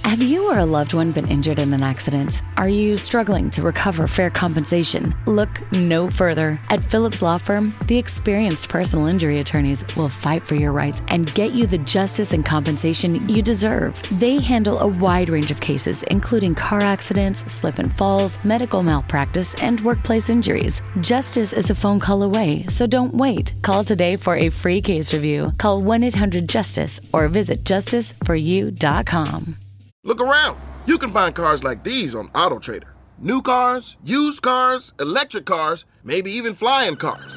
Have you or a loved one been injured in an accident? Are you struggling to recover fair compensation? Look no further. At Phillips Law Firm, the experienced personal injury attorneys will fight for your rights and get you the justice and compensation you deserve. They handle a wide range of cases, including car accidents, slip and falls, medical malpractice, and workplace injuries. Justice is a phone call away, so don't wait. Call today for a free case review. Call 1-800-JUSTICE or visit justiceforyou.com. Look around. You can find cars like these on AutoTrader. New cars, used cars, electric cars, maybe even flying cars.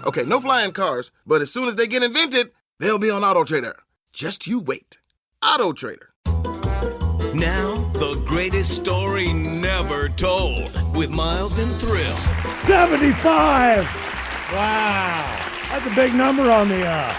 Okay, no flying cars, but as soon as they get invented, they'll be on AutoTrader. Just you wait. AutoTrader. Now, the greatest story never told with Miles and Thrill. 75! Wow. That's a big number on the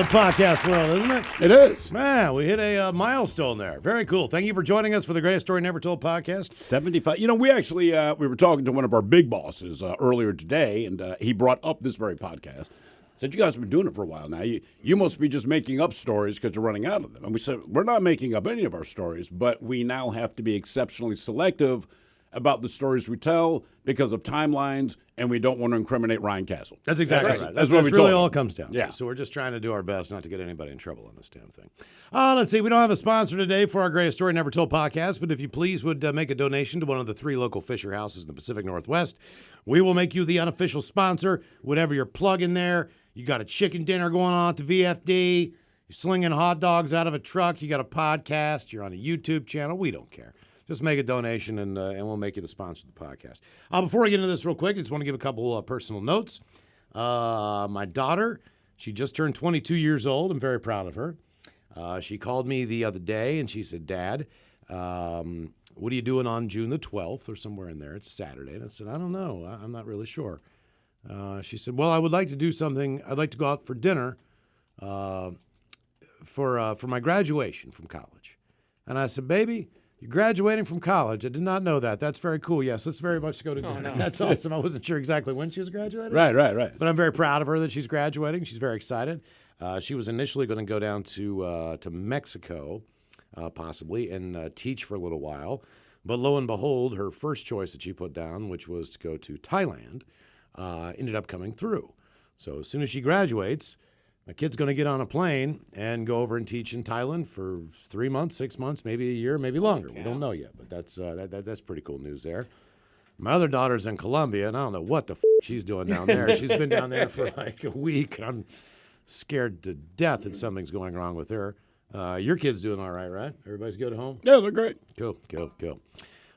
podcast world, isn't it? It is. Man, we hit a milestone there. Very cool. Thank you for joining us for the Greatest Story Never Told podcast. 75. You know, we actually, we were talking to one of our big bosses earlier today, and he brought up this very podcast. Said, you guys have been doing it for a while now. You must be just making up stories because you're running out of them. And we said, we're not making up any of our stories, but we now have to be exceptionally selective about the stories we tell because of timelines, and we don't want to incriminate Ryan Castle. That's exactly right. That's what we really told all him. it comes down to. Yeah. So we're just trying to do our best not to get anybody in trouble on this damn thing. Let's see. We don't have a sponsor today for our Greatest Story Never Told podcast, but if you please would make a donation to one of the 3 local Fisher houses in the Pacific Northwest, we will make you the unofficial sponsor. Whatever you're plugging there, you got a chicken dinner going on at the VFD, you're slinging hot dogs out of a truck, you got a podcast, you're on a YouTube channel, we don't care. Just make a donation, and we'll make you the sponsor of the podcast. Before I get into this real quick, I just want to give a couple personal notes. My daughter, she just turned 22 years old. I'm very proud of her. She called me the other day, and she said, Dad, what are you doing on June the 12th or somewhere in there? It's Saturday. And I said, I don't know. I'm not really sure. She said, well, I would like to do something. I'd like to go out for dinner for my graduation from college. And I said, baby, you're graduating from college. I did not know that. That's very cool. Yes, let's very much go to dinner. No. That's awesome. I wasn't sure exactly when she was graduating. Right. But I'm very proud of her that she's graduating. She's very excited. She was initially going to go down to Mexico, possibly, and teach for a little while. But lo and behold, her first choice that she put down, which was to go to Thailand, ended up coming through. So as soon as she graduates, my kid's going to get on a plane and go over and teach in Thailand for 3 months, 6 months, maybe a year, maybe longer. Okay. We don't know yet, but that's pretty cool news there. My other daughter's in Colombia, and I don't know what the she's doing down there. She's been down there for like a week, and I'm scared to death that something's going wrong with her. Your kid's doing all right? Everybody's good at home? Yeah, they're great. Cool. All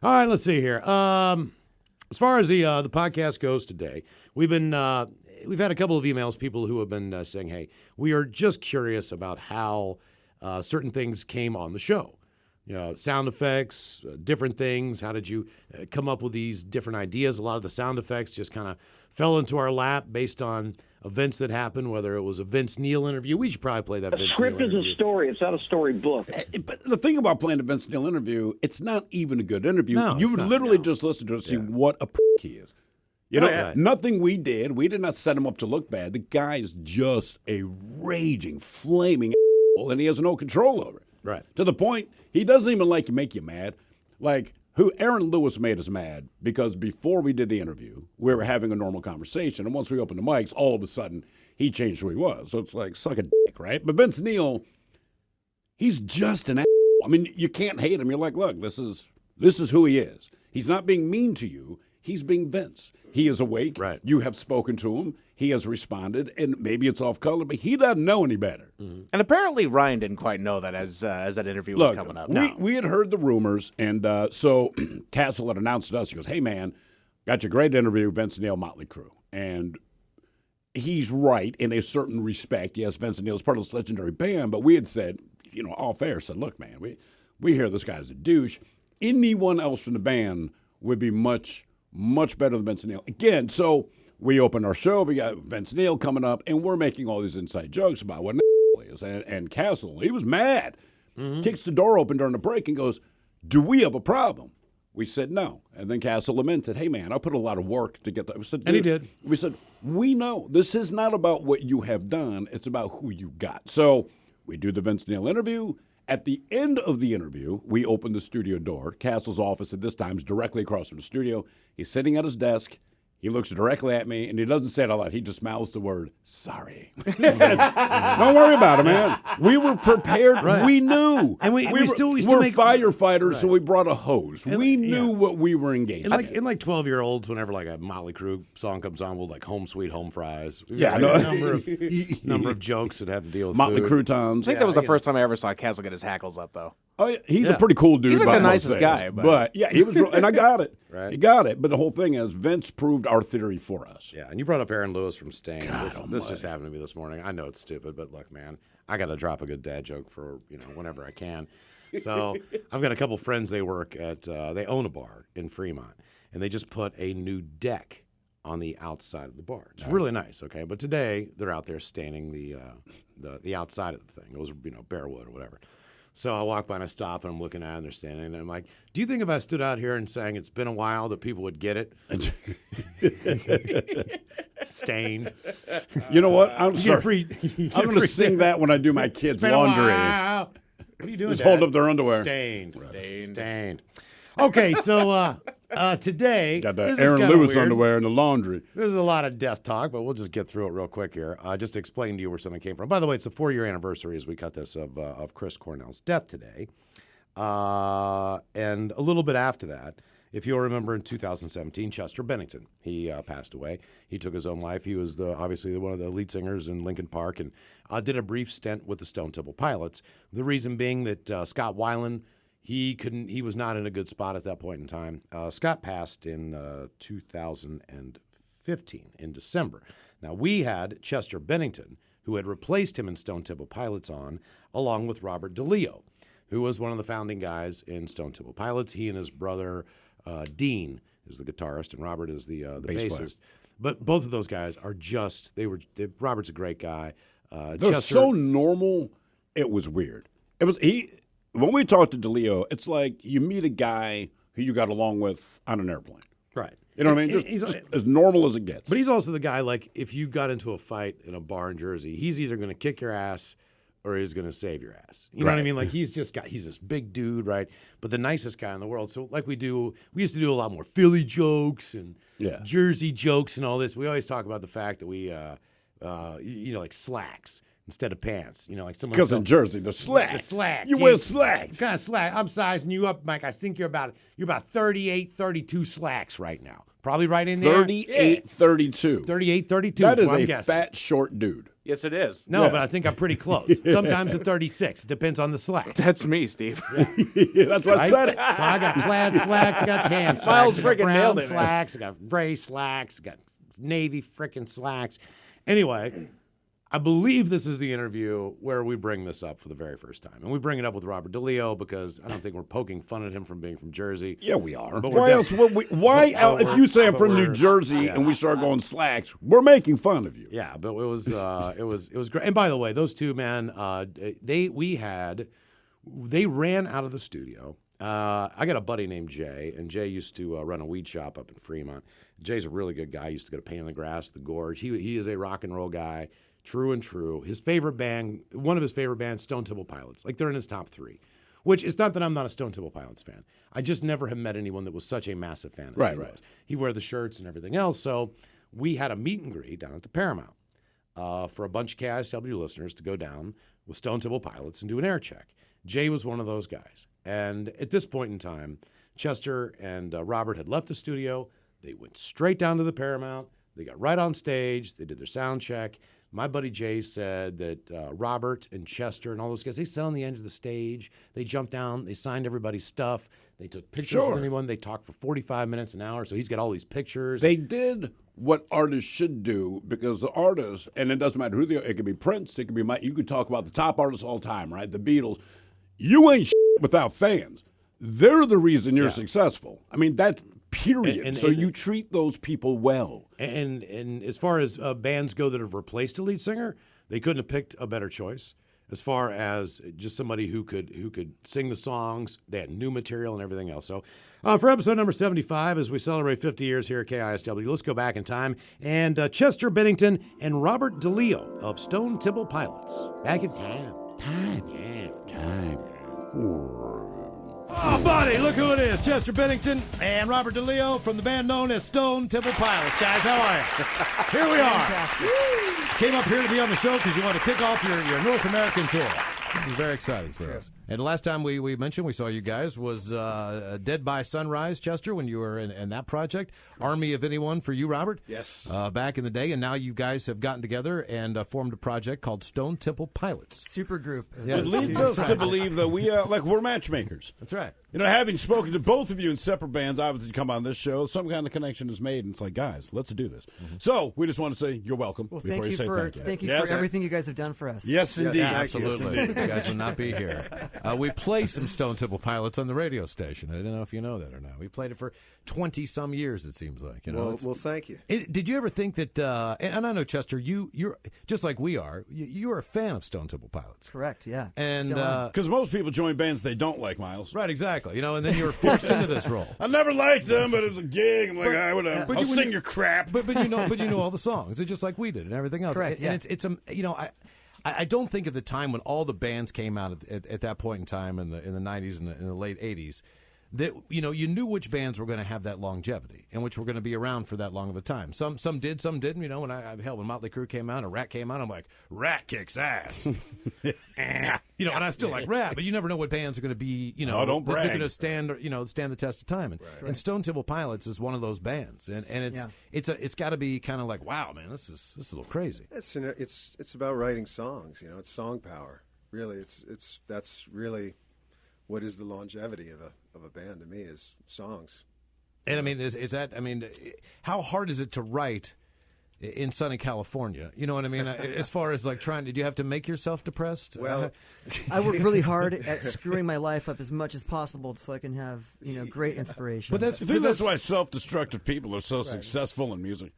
right, let's see here. As far as the podcast goes today, we've had a couple of emails, people who have been saying, hey, we are just curious about how certain things came on the show. You know, sound effects, different things. How did you come up with these different ideas? A lot of the sound effects just kind of fell into our lap based on events that happened, whether it was a Vince Neil interview. We should probably play that Vince Neil interview. A script is a story. It's not a storybook. But the thing about playing a Vince Neil interview, it's not even a good interview. No, you would literally just listen to it and see what a he is. You know, nothing we did not set him up to look bad. The guy is just a raging, flaming asshole, and he has no control over it. Right. To the point, he doesn't even make you mad. Like, Aaron Lewis made us mad because before we did the interview, we were having a normal conversation, and once we opened the mics, all of a sudden, he changed who he was. So it's like, suck a dick, right? But Vince Neil, he's just an asshole. I mean, you can't hate him. You're like, look, this is who he is. He's not being mean to you. He's being Vince. He is awake. Right. You have spoken to him. He has responded, and maybe it's off color, but he doesn't know any better. Mm-hmm. And apparently Ryan didn't quite know that as that interview was coming up. We had heard the rumors, and so Castle had announced to us, he goes, hey, man, got your great interview, Vince Neil, Motley Crue. And he's right in a certain respect. Yes, Vince Neil is part of this legendary band, but we had said, all fair, said, look, man, we hear this guy's a douche. Anyone else from the band would be much better than Vince Neil. Again, so we opened our show. We got Vince Neil coming up, and we're making all these inside jokes about what an is. And Castle, he was mad. Mm-hmm. Kicks the door open during the break and goes, do we have a problem? We said no. And then Castle lamented, hey, man, I put a lot of work to get that. We said, and he did. We said, we know. This is not about what you have done. It's about who you got. So we do the Vince Neil interview, At the end of the interview, we opened the studio door. Castle's office at this time is directly across from the studio. He's sitting at his desk. He looks directly at me, and he doesn't say it out loud. He just mouths the word, sorry. He said, don't worry about it, man. We were prepared. Right. We knew. And we still we're make firefighters, so we brought a hose. And, we knew what we were engaged in. In like 12-year-olds, whenever like a Motley Crue song comes on, we'll like Home Sweet Home Fries. We've got, a number of jokes that have to deal with Motley food. croutons. I think that was the first time I ever saw Castle get his hackles up, though. Oh, yeah. He's a pretty cool dude. He's like by the most nicest things. guy, but yeah, he was, and I got it. Right. He got it. But the whole thing is, Vince proved our theory for us. Yeah, and you brought up Aaron Lewis from Stain. This just happened to me this morning. I know it's stupid, but look, man, I got to drop a good dad joke for whenever I can. So I've got a couple friends. They work at they own a bar in Fremont, and they just put a new deck on the outside of the bar. It's really nice. Okay, but today they're out there staining the outside of the thing. It was bare wood or whatever. So I walk by and I stop and I'm looking at it and they're standing and I'm like, do you think if I stood out here and sang it's been a while that people would get it? Stained. You know what? I'm You get sorry. free- I'm going to sing that when I do my kids' Been a laundry. while. What are you doing, Just Dad? hold up their underwear. Stained. Okay, so today Got this the is Aaron kinda Lewis weird. underwear in the laundry. This is a lot of death talk, but we'll just get through it real quick here. Just to explain to you where something came from. By the way, it's the 4-year anniversary as we cut this of Chris Cornell's death today. And a little bit after that, if you'll remember in 2017, Chester Bennington, he passed away. He took his own life. He was obviously one of the lead singers in Linkin Park and did a brief stint with the Stone Temple Pilots. The reason being that Scott Weiland, he was not in a good spot at that point in time. Scott passed in 2015 in December. Now we had Chester Bennington, who had replaced him in Stone Temple Pilots on, along with Robert DeLeo, who was one of the founding guys in Stone Temple Pilots. He and his brother Dean is the guitarist, and Robert is the bassist. But both of those guys are Robert's a great guy. They're so normal, it was weird. When we talked to DeLeo, it's like you meet a guy who you got along with on an airplane. Right. You know what I mean? Just as normal as it gets. But he's also the guy, like, if you got into a fight in a bar in Jersey, he's either going to kick your ass or he's going to save your ass. You know what I mean? Like, he's this big dude, right? But the nicest guy in the world. So, like we used to do a lot more Philly jokes and Jersey jokes and all this. We always talk about the fact that we, like slacks instead of pants. Like someone. Because in Jersey, the slacks. The slacks. You wear slacks. What kind of slack? I'm sizing you up, Mike. I think you're about 38, 32 slacks right now. Probably right in there. 38, 32. 38, 32. That is what I'm a guessing. fat, short dude. Yes, it is. No, but I think I'm pretty close. Sometimes at 36. It depends on the slacks. That's me, Steve. That's what I said it. So I got plaid slacks, I got tan slacks, Miles I got freaking brown nailed it, man. slacks, I got gray slacks, I got navy freaking slacks. Anyway, I believe this is the interview where we bring this up for the very first time. And we bring it up with Robert DeLeo because I don't think we're poking fun at him from being from Jersey. Yeah, we are. But Why else would we? If you say I'm from New Jersey and we start going slacks, we're making fun of you. Yeah, but it was great. And by the way, those two men, they ran out of the studio. I got a buddy named Jay, and Jay used to run a weed shop up in Fremont. Jay's a really good guy. He used to go to Pain in the Grass, The Gorge. He is a rock and roll guy, true and true. His favorite band, one of his favorite bands, Stone Temple Pilots. Like, they're in his top 3. Which is not that I'm not a Stone Temple Pilots fan. I just never have met anyone that was such a massive fan as he was. He wore the shirts and everything else. So we had a meet and greet down at the Paramount for a bunch of KISW listeners to go down with Stone Temple Pilots and do an air check. Jay was one of those guys. And at this point in time, Chester and Robert had left the studio. They went straight down to the Paramount. They got right on stage. They did their sound check. My buddy Jay said that Robert and Chester and all those guys, they sat on the end of the stage. They jumped down. They signed everybody's stuff. They took pictures with anyone. They talked for 45 minutes, an hour. So he's got all these pictures. They did what artists should do because the artists, and it doesn't matter who they are, it could be Prince, it could be Mike. You could talk about the top artists all the time, right? The Beatles. You ain't without fans. They're the reason you're successful. I mean, that's period. So you treat those people well. And as far as bands go that have replaced a lead singer, they couldn't have picked a better choice. As far as just somebody who could sing the songs, they had new material and everything else. So for episode number 75, as we celebrate 50 years here at KISW, let's go back in time. And Chester Bennington and Robert DeLeo of Stone Temple Pilots. Back in time. Time. Oh, buddy, look who it is. Chester Bennington and Robert DeLeo from the band known as Stone Temple Pilots. Guys, how are you? Here we are. Fantastic. Came up here to be on the show because you want to kick off your North American tour. This is very exciting for us. And the last time we mentioned we saw you guys was Dead by Sunrise, Chester, when you were in that project. Army of Anyone for you, Robert. Yes. Back in the day, and now you guys have gotten together and formed a project called Stone Temple Pilots. Super group. Yes. It leads us to believe that we're matchmakers. That's right. You know, having spoken to both of you in separate bands, obviously you come on this show, some kind of connection is made, and it's like, guys, let's do this. So we just want to say you're welcome. Well, before thank you say for thank you. for everything you guys have done for us. Yes, indeed. Yeah, absolutely. You guys would not be here. We play some Stone Temple Pilots on the radio station. I don't know if you know that or not. We played it for 20-some years, it seems like. You know, Well, thank you. Did you ever think that, and I know, Chester, you're just like we are, you're a fan of Stone Temple Pilots. Correct, yeah. And because most people join bands they don't like, Miles. right, exactly. You know, and then you were forced into this role. I never liked them, but it was a gig. I'm like, whatever. But I'll you- sing your crap. But you know all the songs. It's just like we did and everything else. Correct, And it's you know, I don't think at the time when all the bands came out at that point in time in the 90s and in the late 80s that you knew which bands were going to have that longevity and which were going to be around for that long of a time. Some did, some didn't. You know, when when Motley Crue came out or Rat came out, I'm like, Rat kicks ass. You know, and I still like Rat, but you never know what bands are going to be. You know, Oh, don't they're brag. going to stand the test of time. And Stone Temple Pilots is one of those bands, and it's got to be kind of like, wow, man, this is a little crazy. It's about writing songs. You know, it's song power. Really, that's really what is the longevity of a band to me is songs. And I mean, is that? I mean, how hard is it to write in sunny California? You know what I mean? As far as like trying, did you have to make yourself depressed? Well, I work really hard at screwing my life up as much as possible so I can have great inspiration. But I think that's why self-destructive people are so successful in music.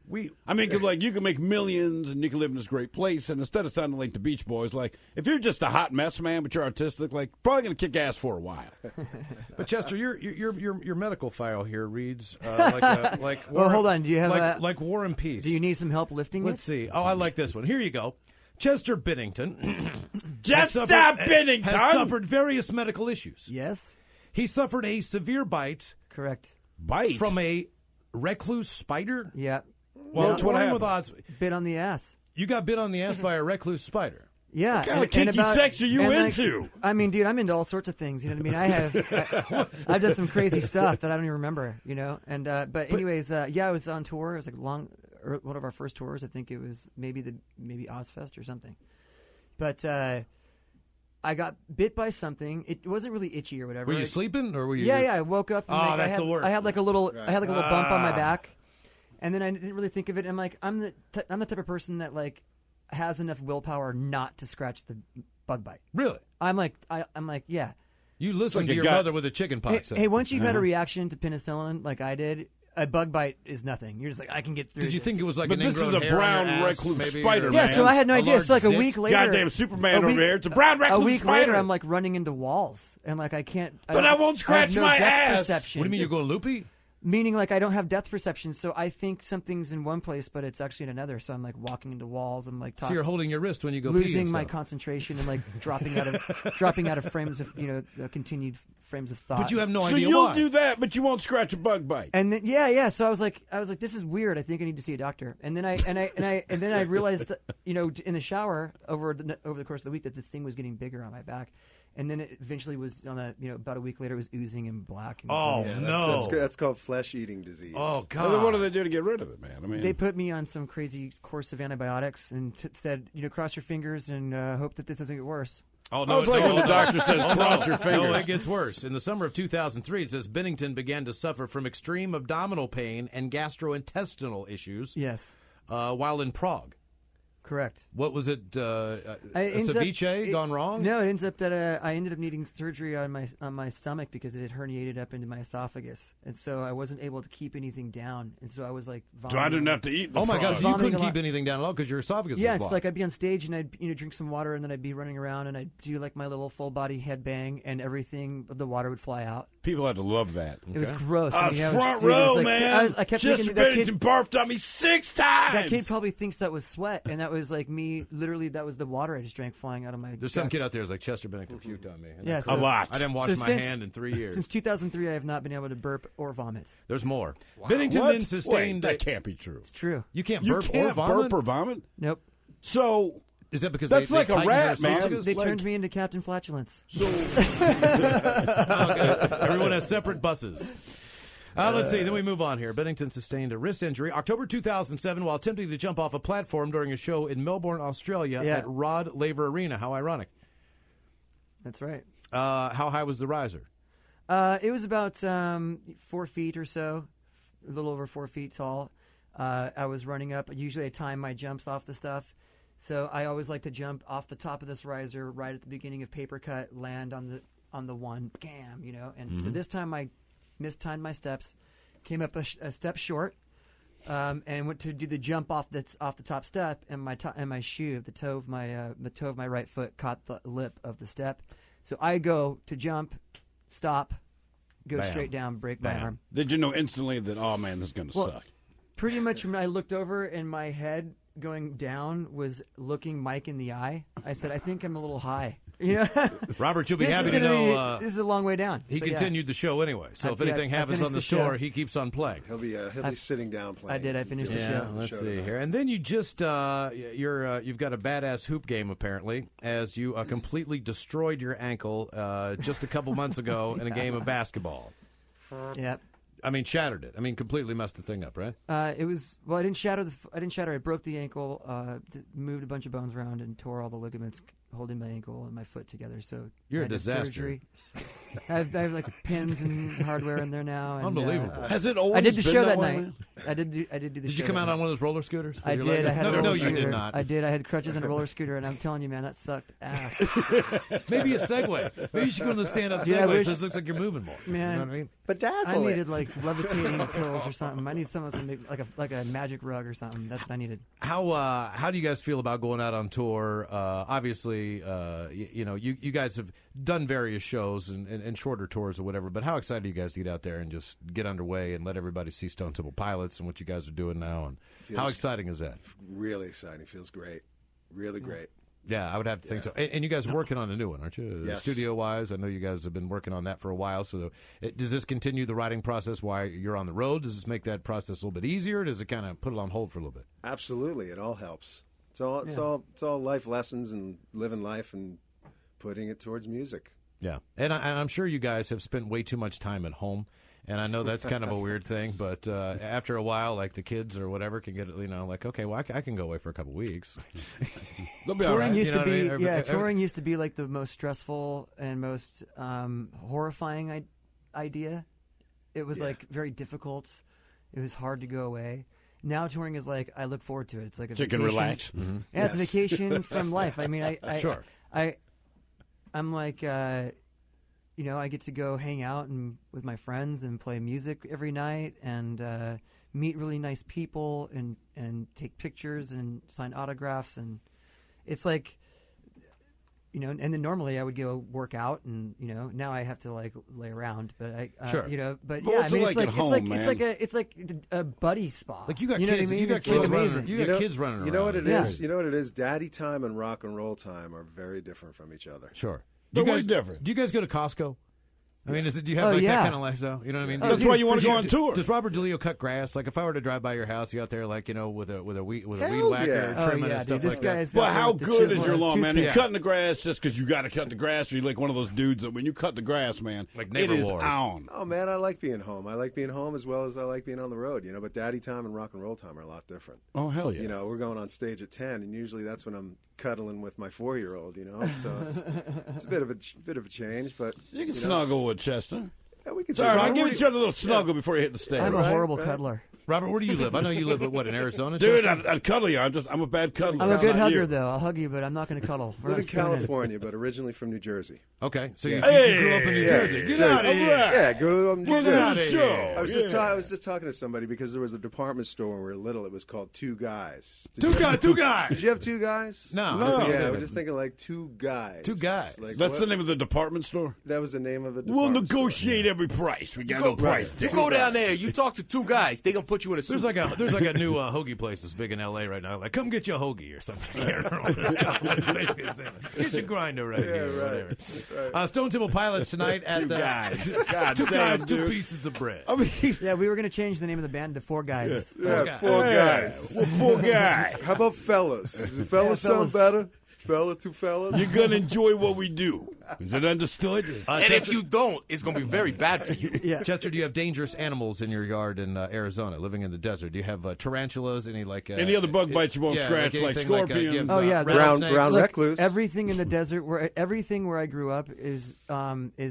I mean, 'cause, like, you can make millions and you can live in this great place, and instead of sounding like the Beach Boys, like, if you're just a hot mess, man, but you're artistic, like, probably going to kick ass for a while. But Chester, your medical file here reads like Well, hold on. Do you have like War and Peace? Do you need some help lifting Let's see. Oh, I like this one. Here you go. Chester Bennington. Bennington has suffered various medical issues. Yes. He suffered a severe bite Correct. Bite from a recluse spider. Yeah. Well, what touring happened? with odds. Bit on the ass. You got bit on the ass by a recluse spider. Yeah. What kind of kinky sex are you into? I mean, dude, I'm into all sorts of things. You know what I mean? I've done some crazy stuff that I don't even remember. You know, and but anyways, I was on tour. It was like one of our first tours. I think it was maybe Ozfest or something. But I got bit by something. It wasn't really itchy or whatever. Were you sleeping or were you? Yeah. I woke up. And Oh, that's the worst. I had like a little bump on my back, and then I didn't really think of it. I'm like, I'm the type of person that like has enough willpower not to scratch the bug bite. Really? I'm like, yeah. You listened like to a your gut- mother with a chicken pox. Hey, once you've had a reaction to penicillin like I did, a bug bite is nothing. You're just like, I can get through. Did you this. think it was like But an this is ingrown a hair on brown your ass, recluse maybe, spider, or- Yeah, man. so I had no A idea. So like a large week zit? later, Goddamn Superman over here. It's a brown a recluse week spider. later, I'm like running into walls, and like I can't. But I won't scratch have no my depth ass. Perception. What do you mean you're going loopy? Meaning, like, I don't have depth perception, so I think something's in one place, but it's actually in another. So I'm like walking into walls. I'm like So you're holding your wrist when you go pee losing and my stuff. concentration and like dropping out of frames of continued frames of thought. But you have no So idea you'll why. do that, but you won't scratch a bug bite. And then, yeah. So I was like, this is weird. I think I need to see a doctor. And then I realized that, in the shower over the course of the week that this thing was getting bigger on my back. And then it eventually was about a week later, it was oozing and black. And Oh, Yeah, no. that's called flesh-eating disease. Oh, Well, God. then what do they do to get rid of it, man? I mean, They put me on some crazy course of antibiotics and said, cross your fingers and hope that this doesn't get worse. Oh, I was like when the doctor says cross your No, fingers. it gets worse. In the summer of 2003, it says Bennington began to suffer from extreme abdominal pain and gastrointestinal issues Yes, while in Prague. correct. What was it? It ends up- Ceviche gone wrong? No, it ends up that I ended up needing surgery on my stomach because it had herniated up into my esophagus, and so I wasn't able to keep anything down, and so I was like vomiting. So I didn't have to eat the Oh, my frog. God. So you Vomiting couldn't a keep lot. anything down at all because your esophagus Yeah, was it's blocked. like I'd be on stage and I'd drink some water and then I'd be running around and I'd do like my little full body headbang and everything, the water would fly out. People had to love that. It was gross. I mean, Front dude, it was row, like, man. I kept Chester thinking that kid Bennington barfed on me 6 times. That kid probably thinks that was sweat, and that was like me. Literally, that was the water I just drank flying out of my. There's some kid out there who's like, Chester Bennington puked on me. Yeah, a lot. I didn't wash my hand in 3 years. Since 2003, I have not been able to burp or vomit. There's more. Bennington What? then sustained. Wait, that can't be true. It's true. You can't You burp can't or vomit. burp or vomit? Nope. So Is that because that's they like a tightened rat, their man. esophagus? They like- turned me into Captain Flatulence. So Okay. Everyone has separate buses. Let's see. Then we move on here. Bennington sustained a wrist injury October 2007 while attempting to jump off a platform during a show in Melbourne, Australia at Rod Laver Arena. How ironic. That's right. How high was the riser? It was about 4 feet or so, a little over 4 feet tall. I was running up. Usually I time my jumps off the stuff. So I always like to jump off the top of this riser right at the beginning of paper cut, land on the one, bam, you know. And so this time I mistimed my steps, came up a step short, and went to do the jump off the top step, and my shoe, the toe of my right foot caught the lip of the step. So I go to jump, stop, go Bam. straight down, break my Bam. arm. did you know instantly that, oh, man, this is going to suck? Pretty much when I looked over and my head going down was looking Mike in the eye, I said, I think I'm a little high. Yeah. Robert, you'll be This happy is to gonna know this is a long way down. he So, yeah. continued the show anyway. So if anything I happens finished on the the tour, show. he keeps on playing. He'll be sitting down playing. I did. I finished the show. Let's see here. And then you just you've got a badass hoop game apparently, as you completely destroyed your ankle just a couple months ago in a game of basketball. Yep. I mean, shattered it. I mean, completely messed the thing up, right? It was I didn't shatter I broke the ankle, moved a bunch of bones around, and tore all the ligaments holding my ankle and my foot together. So You're I a had disaster. Surgery. I have like pins and hardware in there now. And, Unbelievable. Has it always I did the been show that that way, night. man? I did do the show. Did you come that out night. on one of those roller scooters? I with your did. leg? I had a no, roller you scooter. did not. I did. I had crutches and a roller scooter, and I'm telling you, man, that sucked ass. Maybe a Segway. Maybe you should go to the stand-up Dude, I Segway wish- so it looks like you're moving more. Man. You know what I mean? Bedazzle I it. needed like levitating pills or something. I need someone to make like a magic rug or something. That's what I needed. How do you guys feel about going out on tour? Obviously, you guys have done various shows and shorter tours or whatever. But how excited are you guys to get out there and just get underway and let everybody see Stone Temple Pilots and what you guys are doing now? And how exciting is that? Really exciting. Feels great. Really great. Yeah, I would have to think so. And you guys are working on a new one, aren't you? Yes. Studio-wise, I know you guys have been working on that for a while. So does this continue the writing process while you're on the road? Does this make that process a little bit easier? Or does it kind of put it on hold for a little bit? Absolutely. It all helps. It's all life lessons and living life and putting it towards music. Yeah, and I'm sure you guys have spent way too much time at home, and I know that's kind of a weird thing, but after a while, like the kids or whatever can get, like, okay, well, I can go away for a couple weeks. They'll be all Touring right. used You know to what I be mean? yeah. Touring used to be like the most stressful and most horrifying idea. It was like very difficult. It was hard to go away. Now touring is like I look forward to it. It's like a So you can vacation. relax. Mm-hmm. Yeah, it's a vacation from life. I mean, I Sure. I'm like, I get to go hang out and with my friends and play music every night and meet really nice people and take pictures and sign autographs, and it's like, and then normally I would go work out, and now I have to like lay around, but Sure. but But yeah, what's I mean, it like at home, it's like a buddy spa. Like you got know kids, what I mean? you got It's kids like running, amazing. you got kids running around. You know what it Yeah. is? You know what it is? Daddy time and rock and roll time are very different from each other. Sure. They're Do you way guys, different. Do you guys go to Costco? I mean, do you have Oh, like yeah. that kind of lifestyle? You know what I mean? Oh, That's dude, why you want for to go sure. on tour. Does Robert DeLeo cut grass? Like if I were to drive by your house, you out there like with a weed Hells whacker yeah. Oh trimming yeah, and stuff dude, this like guy that. is. But how good is your lawn, man? Are you Yeah. cutting the grass just because you got to cut the grass, or you like one of those dudes that when you cut the grass, man, Like it neighbor is wars. on. Oh man, I like being home. I like being home as well as I like being on the road. But daddy time and rock and roll time are a lot different. Oh hell yeah! We're going on stage at 10, and usually that's when I'm cuddling with my 4-year-old. So it's a bit of a change, but you can snuggle with Chester. Yeah, we can. Sorry, take man, it. give each other a little snuggle before you hit the stage. I'm a Right, horrible right. cuddler. Robert, where do you live? I know you live in Arizona? Dude, Chester? I'd cuddle you. I'm a bad cuddler. I'm a That's good not hugger, you. though. I'll hug you, but I'm not going to cuddle. We're Live in not spooning. California, but originally from New Jersey. Okay, so you Hey, grew up in New yeah, Jersey. Get Jersey. out of here. Yeah, go to New Welcome Jersey. to the show. I was just talking to somebody because there was a department store when we were little. It was called Two Guys. Two guys. Did you have two guys? No. Yeah, we're just thinking like two guys. Two guys. Like, That's what? the name of the department store? That was the name of a We'll department store. negotiate every price. We got no price. You go down there, you talk to two guys, they gonna put you in a suit. There's like a new hoagie place that's big in L.A. right now. Like, come get your hoagie or something. I can't remember what it's called. Get your grinder right here or whatever. Stone Temple Pilots tonight at Two guys. God two damn, guys, dude. 2 pieces of bread. I mean, Yeah, we were going to change the name of the band to Four Guys. Yeah, four guys. Well, four guys. How about fellas? Does the fellas Yeah, fellas. sound better? Two fellas? You're going to enjoy what we do. Is it understood? and if you don't, it's gonna be very bad for you. Yeah. Chester, do you have dangerous animals in your yard in Arizona, living in the desert? Do you have tarantulas? Any Any other bug bites you won't scratch, like anything scorpions? do you have, Oh, yeah, rattlesnakes? Brown Look, recluse. everything in the desert, everything where I grew up is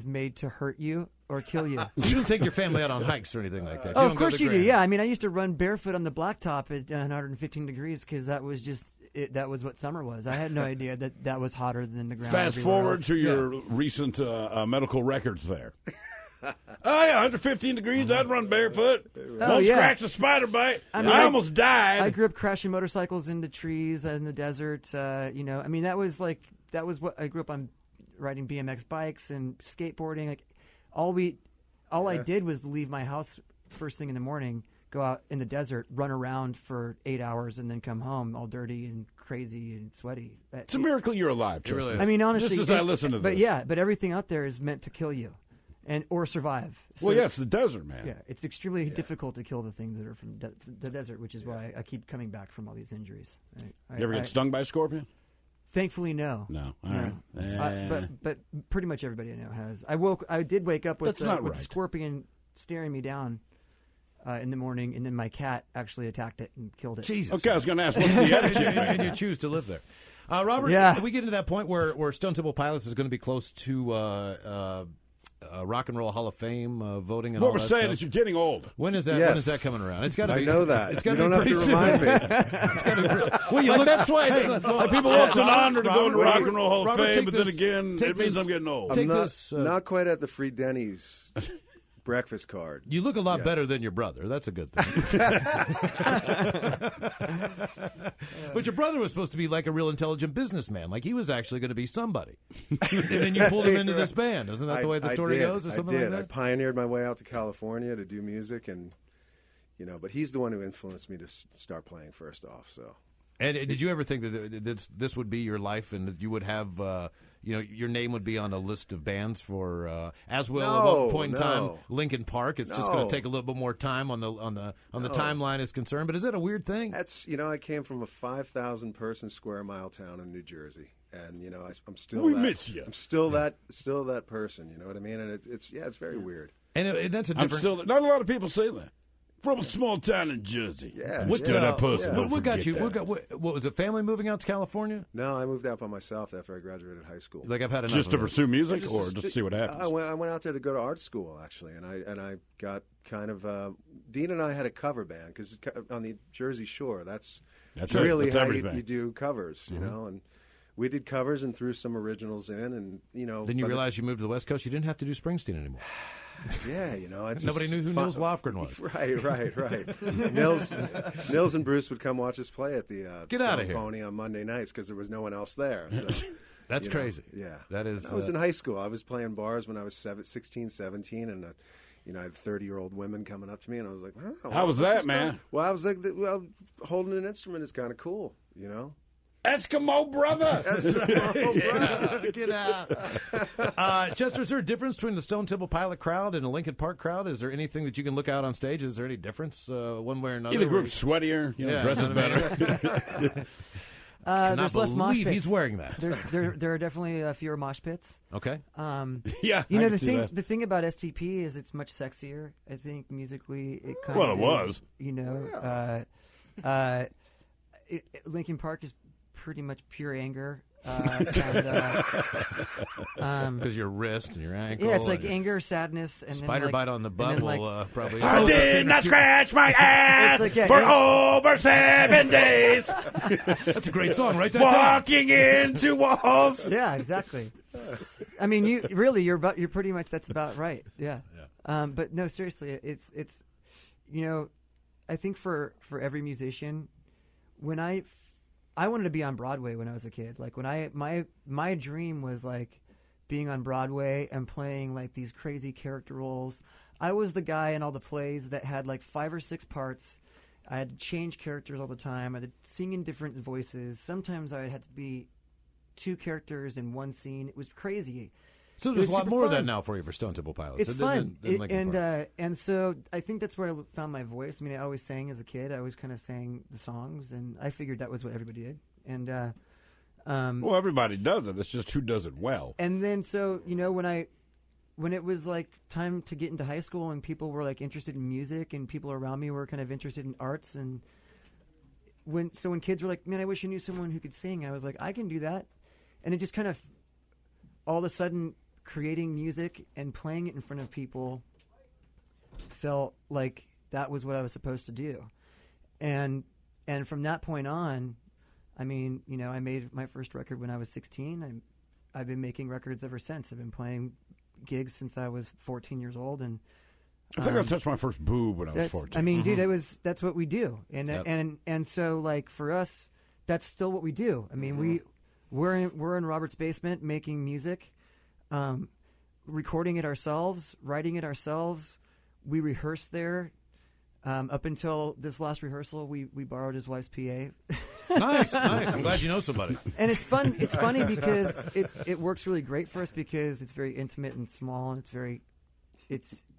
made to hurt you or kill you. So you don't take your family out on hikes or anything like that? Oh, don't of go course to you do. Grand? Yeah, I mean, I used to run barefoot on the blacktop at 115 degrees because that was just that was what summer was. I had no idea that was hotter than the ground. Fast everywhere forward else. to your recent medical records there. Oh, yeah, 115 degrees, I'd run barefoot. Won't yeah. scratch a spider bite. I I, mean, almost died. I grew up crashing motorcycles into trees in the desert. I mean, that was what I grew up on, riding BMX bikes and skateboarding. Like all I did was leave my house first thing in the morning, go out in the desert, run around for 8 hours, and then come home all dirty and crazy and sweaty. It's a miracle you're alive, Chester. really is. I mean, honestly, Just as I listen to but this. but everything out there is meant to kill you, or survive. So, Well, yeah, it's the desert, man. yeah, it's extremely difficult to kill the things that are from the desert, which is why I keep coming back from all these injuries. You ever get stung by a scorpion? Thankfully, no. No. All No. right. But pretty much everybody I know has. I did wake up with That's not with right. a scorpion staring me down in the morning, and then my cat actually attacked it and killed it. Jesus. Okay, I was going to ask, what's the attitude? and you choose to live there. Robert, Yeah. we get into that point where Stone Temple Pilots is going to be close to Rock and Roll Hall of Fame voting and What all we're that saying stuff. is you're getting old. When is that? Yes. When is that coming around? It's got to I be. know that. It's got You to don't be have pretty to soon. remind me. It's got to be. Well, you Like, look. that's why it's, people want it's an honor to go into Robert, Rock and Roll Hall of Robert, Fame, take but then this- again, take it means this- I'm getting old. Take I'm not, this, not quite at the free Denny's breakfast card. You look a lot better than your brother. That's a good thing. But your brother was supposed to be like a real intelligent businessman. Like he was actually going to be somebody. And then you pulled him into this band. Isn't that the way the story goes or something I did. like I that? pioneered my way out to California to do music, and but he's the one who influenced me to start playing first off. So And did you ever think that this would be your life and that you would have, your name would be on a list of bands for, as will at one point in time, Lincoln Park? It's just going to take a little bit more time on the timeline is concerned. But is that a weird thing? that's I came from a 5,000 person square mile town in New Jersey, and I'm still We that, miss you. I'm still that person. You know what I mean? And it's very weird. And that's a I'm different. still not a lot of people say that. From a small town in Jersey. Yeah. What, Still that person. yeah. Don't what got forget you? that. What was it? Family moving out to California? No, I moved out by myself after I graduated high school. Like I've had enough. Just to of it. pursue music, or just to see what happens? I went out there to go to art school actually, and I got kind of Dean and I had a cover band because on the Jersey Shore, that's it. really That's how everything. you do covers, and we did covers and threw some originals in, and Then you realized you moved to the West Coast. You didn't have to do Springsteen anymore. yeah, it's Nobody just knew who fun- Nils Lofgren was. Right. Nils and Bruce would come watch us play at the Get outta Stone here. Pony on Monday nights because there was no one else there. So, That's crazy. Yeah, That is. I was in high school. I was playing bars when I was 16, 17, and I had 30-year-old women coming up to me, and I was like, "Wow, How was this that, is man? fun." Well, I was like, holding an instrument is kind of cool, Eskimo brother. Get out. Chester, is there a difference between the Stone Temple Pilot crowd and the Lincoln Park crowd? Is there anything that you can look out on stage? Is there any difference one way or another? Either group's sweatier, Yeah, dresses you know what I mean? better. Cannot There's less mosh believe pits. he's wearing that. There are definitely fewer mosh pits. Okay. Yeah, You I know can see that. the thing about STP is it's much sexier. I think musically it kind Well, of it was. Linkin Park is pretty much pure anger. Because your wrist and your ankle. Yeah, it's like anger, sadness, and spider then, bite on the butt will probably. I did not scratch my ass for over 7 days. That's a great song, right? Walking into walls. Yeah, exactly. I mean, you're pretty much that's about right. Yeah. But no, seriously, it's I think for every musician, when I wanted to be on Broadway when I was a kid. Like when my dream was like being on Broadway and playing like these crazy character roles. I was the guy in all the plays that had like 5 or 6 parts. I had to change characters all the time. I had to sing in different voices. Sometimes I had to be 2 characters in one scene. It was crazy. So there's a lot more of that now for you for Stone Temple Pilots. It's fun, and so I think that's where I found my voice. I mean, I always sang as a kid. I always kind of sang the songs, and I figured that was what everybody did. And well, everybody does it. It's just who does it well. And then so when it was like time to get into high school, and people were like interested in music, and people around me were kind of interested in arts, and when kids were like, "Man, I wish I knew someone who could sing," I was like, "I can do that," and it just kind of all of a sudden. Creating music and playing it in front of people felt like that was what I was supposed to do. And from that point on, I mean, I made my first record when I was 16. I've been making records ever since. I've been playing gigs since I was 14 years old. And I think I touched my first boob when I was 14. I mean, dude, that's what we do. And so like for us, that's still what we do. I mean, we're in Robert's basement making music. Recording it ourselves, writing it ourselves. We rehearse there. Up until this last rehearsal, we borrowed his wife's PA. Nice. I'm glad you know somebody. And it's fun. It's funny because it works really great for us because it's very intimate and small, and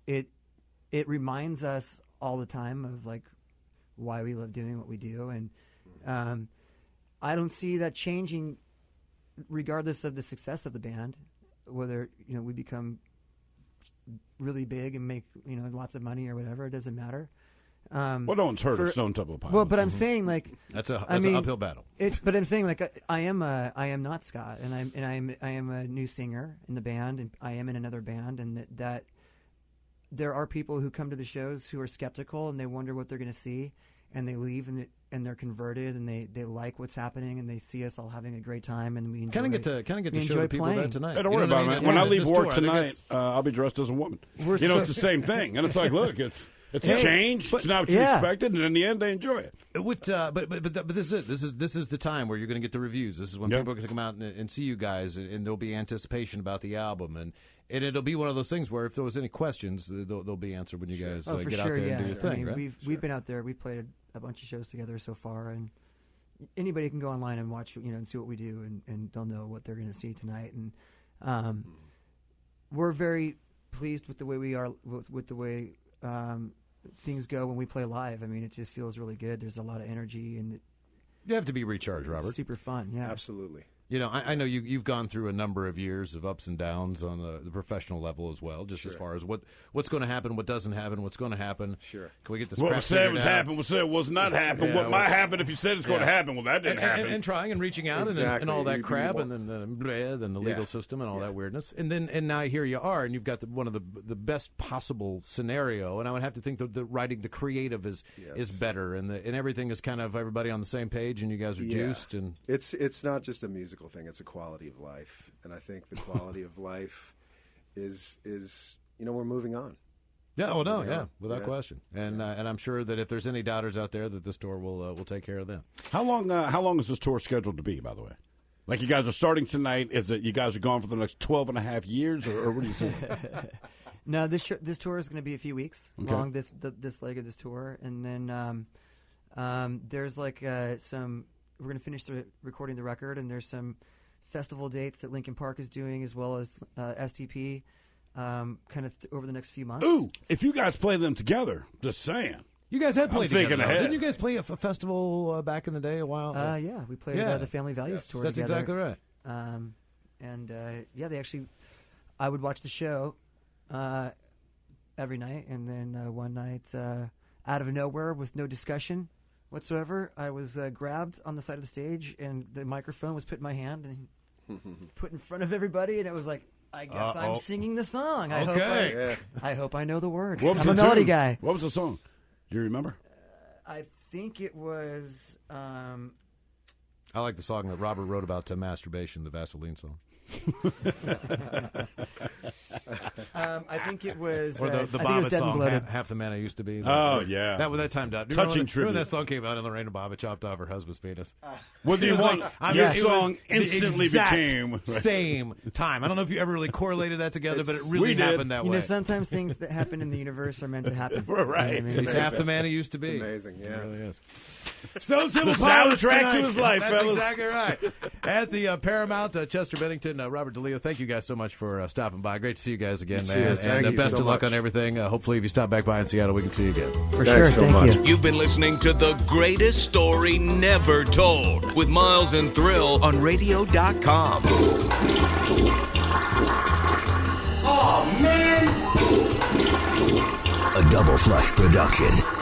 it reminds us all the time of like why we love doing what we do, and I don't see that changing, regardless of the success of the band. Whether we become really big and make lots of money or whatever, it doesn't matter. Well, no one's heard of Stone Temple Pilots. Well, but I'm saying like that's an uphill battle. But I'm saying like I am not Scott, and I am a new singer in the band, and I am in another band, and that there are people who come to the shows who are skeptical and they wonder what they're going to see, and they leave and they're converted and they like what's happening and they see us all having a great time and we enjoy. Kind of get to show the people that tonight. Hey, don't worry about it. When I leave work tonight, I'll be dressed as a woman. It's the same thing, and it's like, look, it's a change. It's not what you expected, and in the end, they enjoy it. But this is it. This is the time where you're going to get the reviews. This is when people are going to come out and see you guys, and there'll be anticipation about the album, and it'll be one of those things where if there was any questions, they'll be answered when you guys get out there and do your thing. Right? We've been out there. We played a bunch of shows together so far, and anybody can go online and watch, and see what we do, and they'll know what they're going to see tonight. And we're very pleased with the way we are, with the way things go when we play live. I mean, it just feels really good. There's a lot of energy, and you have to be recharged, Robert. Super fun, yeah, absolutely. I know you've gone through a number of years of ups and downs on the professional level as well, just as far as what's going to happen, what doesn't happen, what's going to happen. Sure. Can we get this what crap was said was out? happen, what said was not happen, what might happen if you said it's going to happen. Well, that didn't happen. And trying and reaching out and all that crap, and then the legal system and all that weirdness. And now here you are, and you've got one of the best possible scenario, and I would have to think the writing, the creative is better, and everything is kind of everybody on the same page, and you guys are juiced. And it's not just a musical thing, it's a quality of life, and I think the quality of life is we're moving on. Yeah, without question. And I'm sure that if there's any doubters out there, that this tour will take care of them. How long is this tour scheduled to be, by the way? Like, you guys are starting tonight. Is it you guys are gone for the next 12 and a half years, or what are you saying? No, this tour is going to be a few weeks long. This leg of this tour, and then there's like some. We're going to finish recording the record, and there's some festival dates that Linkin Park is doing, as well as STP, kind of over the next few months. Ooh, if you guys play them together, just saying. You guys had played together. Ahead. Didn't you guys play a festival back in the day a while? Yeah, we played the Family Values tour That's together. exactly right. They actually, I would watch the show every night, and then one night, out of nowhere, with no discussion whatsoever, I was grabbed on the side of the stage, and the microphone was put in my hand, and put in front of everybody, and it was like, I guess I'm singing the song. I hope I know the words. I'm a melody guy. What was the song? Do you remember? I think it was. I like the song that Robert wrote about masturbation, the Vaseline song. I think it was. Or the Bobbitt song, Half the Man I Used to Be. Yeah. That timed out. Touching tribute. Remember that song came out and Lorena Bobbitt chopped off her husband's penis? Well, the one song instantly became same time. I don't know if you ever really correlated that together, but it really happened that way. You know, sometimes things that happen in the universe are meant to happen. Right. He's half the man he used to be. It's amazing, yeah. It really is. Stone Temple Pilots soundtrack to his life, That's fellas. exactly right. At the Paramount, Chester Bennington, Robert DeLeo, thank you guys so much for stopping by. Great to see you guys again, man. Cheers. And Thank you best so of luck much. on everything. Hopefully, if you stop back by in Seattle, we can see you again. For sure. so Thank much. you. You've been listening to The Greatest Story Never Told with Miles and Thrill on radio.com. A Double Flush production.